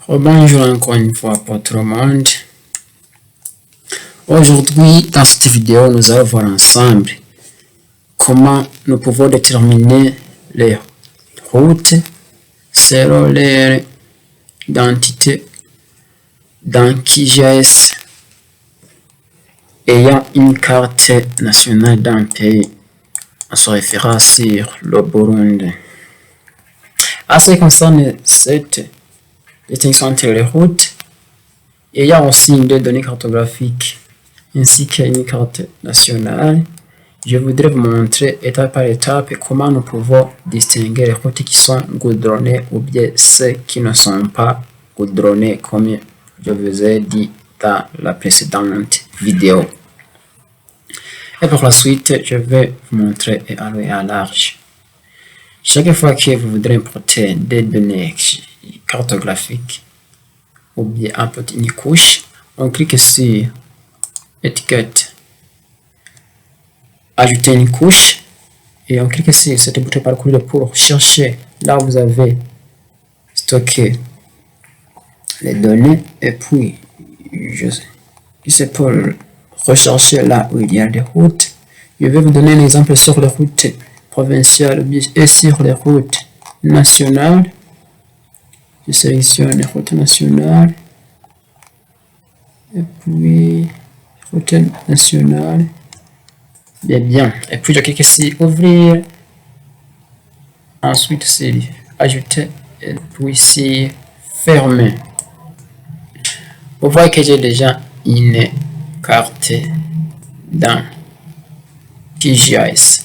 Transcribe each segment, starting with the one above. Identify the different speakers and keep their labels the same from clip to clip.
Speaker 1: Bonjour encore une fois pour tout le monde. Aujourd'hui, dans cette vidéo, nous allons voir ensemble comment nous pouvons déterminer les routes selon leur identité dans QGIS ayant une carte nationale d'un pays. On se référera sur le Burundi. En ce qui concerne cette distinction entre les routes, il y a aussi des données cartographiques ainsi qu'une carte nationale. Je voudrais vous montrer étape par étape comment nous pouvons distinguer les routes qui sont goudronnées ou bien ceux qui ne sont pas goudronnées, comme je vous ai dit dans la précédente vidéo. Et pour la suite, je vais vous montrer et aller à large. Chaque fois que vous voudrez importer des données cartographiques ou bien importer une couche, on clique sur étiquette, ajouter une couche et on clique sur cette bouton parcourir pour chercher là où vous avez stocké les données et puis c'est pour rechercher là où il y a des routes. Je vais vous donner un exemple sur les routes provinciales et sur les routes nationales. Je sélectionne les routes nationales et puis route nationale. Bien. Et puis je clique sur ouvrir. Ensuite c'est ajouter et puis c'est fermer. Vous voyez que j'ai déjà une carte dans QGIS.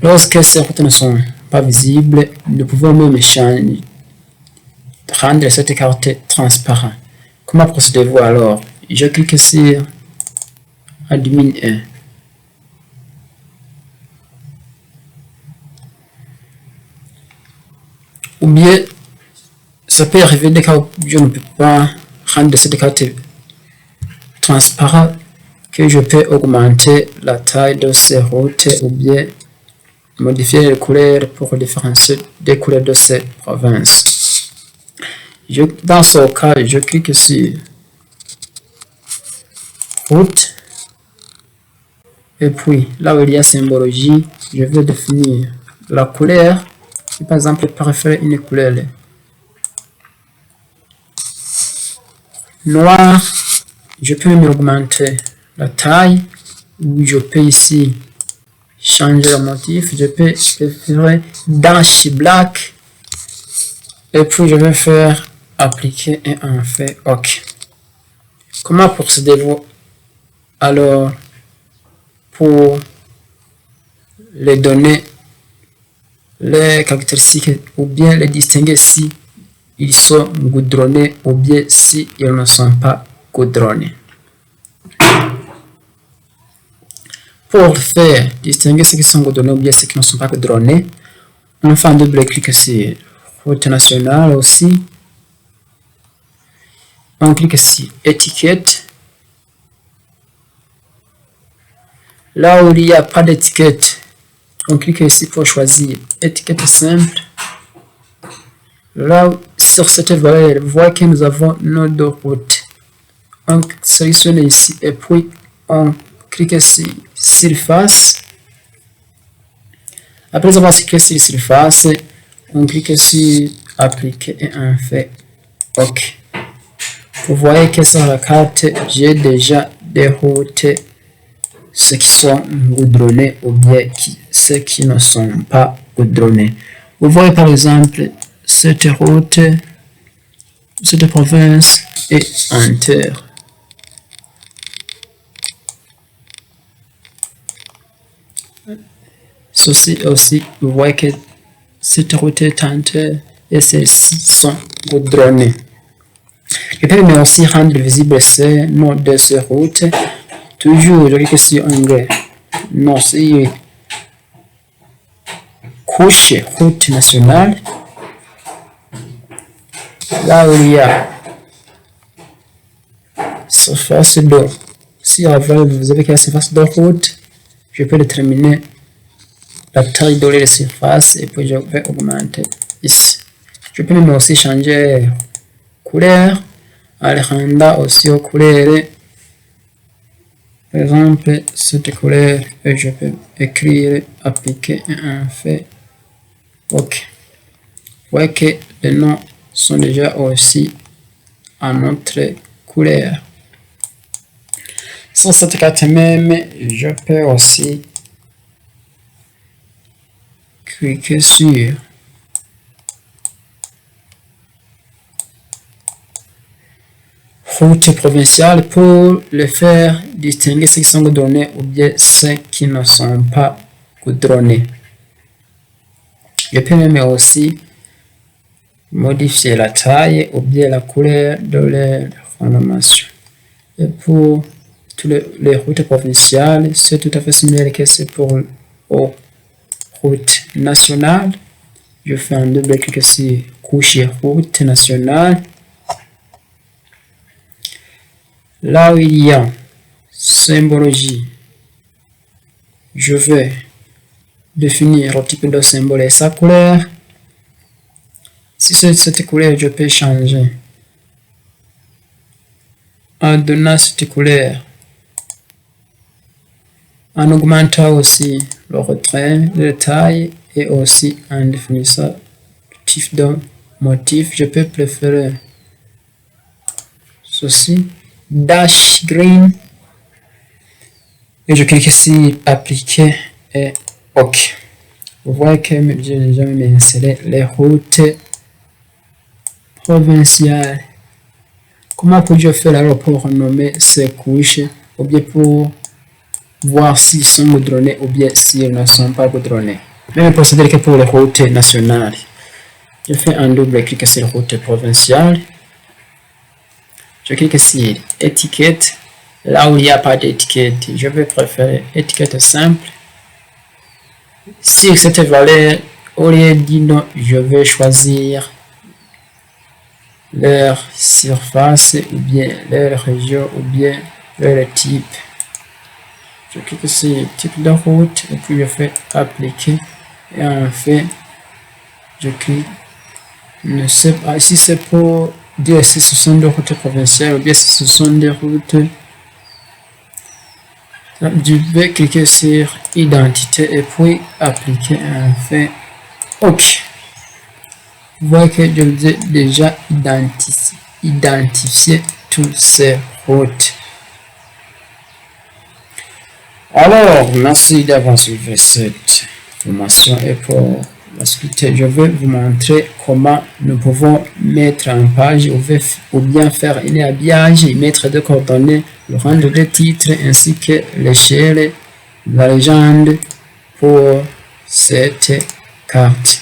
Speaker 1: Lorsque ces routes ne sont pas visibles, nous pouvons même rendre cette carte transparente. Comment procédez-vous alors? Je clique sur Admin 1. Ou bien, ça peut arriver des cas où je ne peux pas rendre cette carte transparente, que je peux augmenter la taille de ces routes ou bien modifier les couleurs pour différencier des couleurs de ces provinces. Dans ce cas, je clique sur route et puis là où il y a symbologie, je vais définir la couleur. Par exemple, je préfère une couleur noire. Je peux même augmenter la taille ou je peux ici changer le motif. Je peux préférer dash black et puis je vais faire appliquer et on fait OK. Comment procédez-vous alors pour les données, les caractéristiques ou bien les distinguer si ils sont goudronnés ou bien si ils ne sont pas goudronnés? Pour faire distinguer ceux qui sont goudronnés ou bien ceux qui ne sont pas goudronnés, on fait un double clic sur route nationale aussi. On clique sur étiquette. Là où il n'y a pas d'étiquette, on clique ici pour choisir étiquette simple. Là, sur cette valeur, vous voyez que nous avons nos deux routes. On sélectionne ici et puis on clique sur surface. Après avoir cliqué sur surface, on clique sur appliquer et on fait OK. Vous voyez que sur la carte, j'ai déjà des routes, ceux qui sont goudronnés ou bien ceux qui ne sont pas goudronnés. Vous voyez par exemple cette route, cette province est entière. Ceci aussi, vous voyez que cette route est entière et celles-ci sont goudronnées. Je peux mais aussi rendre visible ces noms de ces routes. Toujours, je clique sur onglet. Non, c'est couche route nationale. Là où il y a surface d'eau. Si avant vous avez la surface de route, je peux déterminer la taille de la surface et puis je vais augmenter ici. Je peux même aussi changer couleur, alirenda aussi aux couleurs. Par exemple, cette couleur, et je peux écrire, appliquer un fait. OK. Vous voyez que les noms sont déjà aussi en autre couleur. Sur cette carte même, je peux aussi cliquer sur route provinciale pour le faire distinguer ceux qui sont goudronnés ou bien ceux qui ne sont pas goudronnés. Je peux même aussi modifier la taille ou bien la couleur de leur formation. Et pour toutes les routes provinciales, c'est tout à fait similaire que c'est pour aux routes nationales. Je fais un double clic sur couche route nationale. Là où il y a symbologie, je vais définir le type de symbole et sa couleur. Si c'est cette couleur, je peux changer en donnant cette couleur, en augmentant aussi le retrait de taille et aussi en définissant le type de motif. Je peux préférer ceci, dash green, et je clique sur appliquer et OK. Vous voyez que j'ai déjà inséré les routes provinciales. Comment puis-je faire alors pour renommer ces couches ou bien pour voir s'ils sont goudronnés ou bien s'ils ne sont pas goudronnés? Même procédé que pour les routes nationales. Je fais un double clic sur route provinciale. Je clique sur étiquette. Là où il n'y a pas d'étiquette, je vais préférer étiquette simple. Si cette valeur, au lieu de nom, je vais choisir leur surface ou bien leur région ou bien leur type. Je clique sur type de route et puis je fais appliquer et en fait je clique. Ne sais pas si c'est pour dire si ce sont des routes provinciales ou bien si ce sont des routes. Je vais cliquer sur identité et puis appliquer un fait OK. Vous voyez que je vous ai déjà identifié toutes ces routes. Alors, merci d'avoir suivi cette formation et pour la suite, je vais vous montrer comment nous pouvons mettre en page ou bien faire un habillage et mettre des coordonnées, le rendre des titres ainsi que l'échelle, la légende pour cette carte.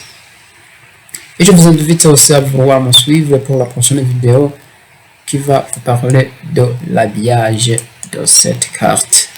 Speaker 1: Et je vous invite aussi à vouloir me suivre pour la prochaine vidéo qui va vous parler de l'habillage de cette carte.